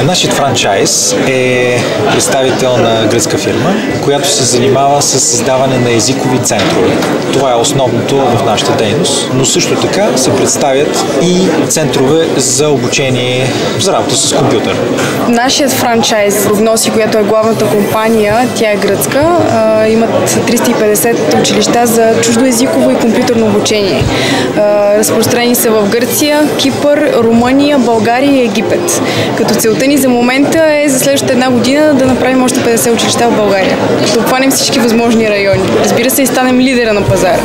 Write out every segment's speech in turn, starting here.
Нашият франчайз е представител на гръцка фирма, която се занимава с създаване на езикови центрове. Това е основното в нашата дейност, но също така се представят и центрове за обучение за работа с компютър. Нашият франчайз Прогноси, която е главната компания, тя е гръцка, имат 350 училища за чуждоезиково и компютърно обучение. Разпространени са в Гърция, Кипър, Румъния, България и Египет. Като целта ни за момента е за следващата една година да направим още 50 училища в България. Като обхванем всички възможни райони. Разбира се, и станем лидера на пазара.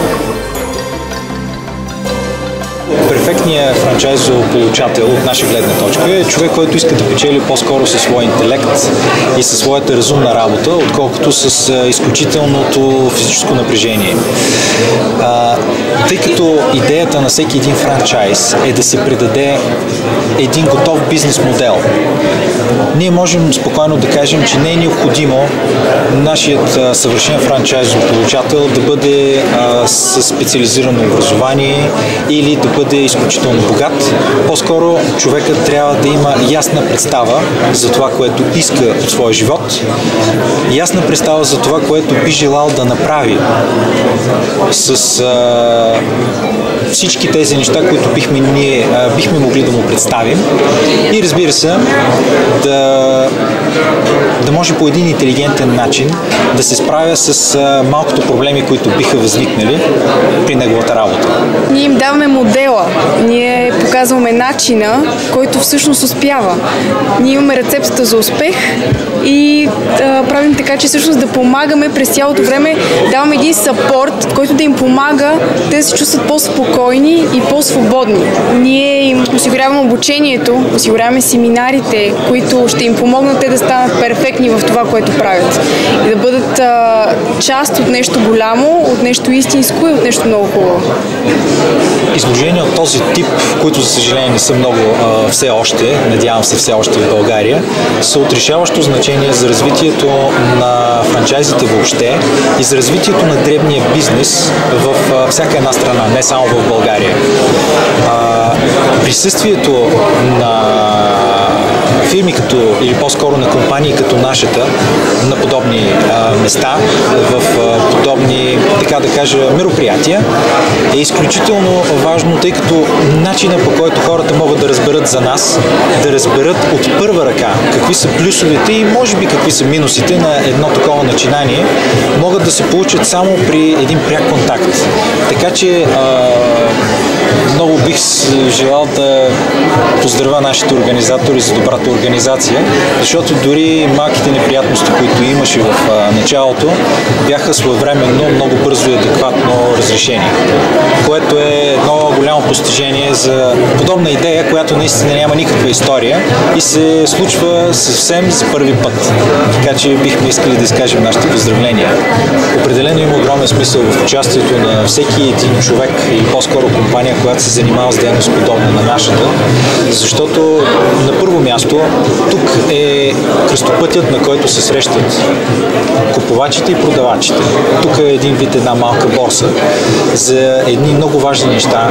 Перфектният франчайзополучател от наша гледна точка е човек, който иска да печели по-скоро със своя интелект и със своята разумна работа, отколкото с изключителното физическо напрежение. Тъй като идеята на всеки един франчайз е да се предаде един готов бизнес модел, ние можем спокойно да кажем, че не е необходимо нашият съвършен франчайзополучател да бъде с специализирано образование или да бъде изключително богат. По-скоро човекът трябва да има ясна представа за това, което иска от своя живот, ясна представа за това, което би желал да направи с всички тези неща, които бихме могли да му представим и, разбира се, да може по един интелигентен начин да се справя с малкото проблеми, които биха възникнали при неговата работа. Ние им даваме модела, ние показваме начина, който всъщност успява. Ние имаме рецептата за успех и правим така, че всъщност да помагаме през цялото време, даваме един съпорт, който да им помага те да се чувстват по-спокойни и по-свободни. Ние им осигуряваме обучението, осигуряваме семинарите, които ще им помогнат те да станат перфектни в това, което правят. И да бъдат част от нещо голямо, от нещо истинско и от нещо много хубаво. Изложения от този тип, които за съжаление не са много все още, надявам се все още в България, са от решаващо значение за развитието на франчайзите въобще и за развитието на дребния бизнес в всяка една страна, не само в България. Присъствието на фирми или по-скоро на компании като нашата на подобни места, в подобни, така да кажа, мероприятия е изключително важно, тъй като начина, по който хората могат да разберат за нас, да разберат от първа ръка какви са плюсовете и може би какви са минусите на едно такова начинание, могат да се получат само при един пряк контакт. Така че много бих желал да поздравя нашите организатори за добрата организация, защото дори малките неприятности, които имаше в началото, бяха своевременно, много бързо и адекватно разрешени, което е едно голямо постижение за подобна идея, която наистина няма никаква история и се случва съвсем за първи път. Така че бихме искали да изкажем нашите поздравления. Определено има огромен смисъл в участието на всеки един човек или по-скоро компания, която се занимава с дейност подобна на нашата, защото на първо място тук е кръстопътят, на който се срещат купувачите и продавачите. Тук е един вид една малка борса за едни много важни неща,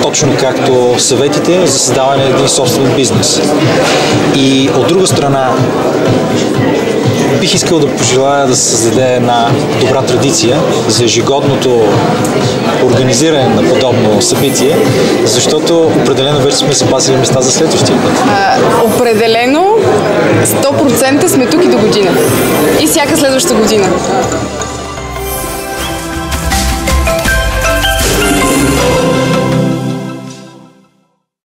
точно както съветите за създаване на един собствен бизнес. И от друга страна, бих искал да пожелая да се създаде една добра традиция за ежегодното организиране на подобно събитие, защото определено вече сме запасили места за следващия път. Определено 100% сме тук и до година. И всяка следваща година.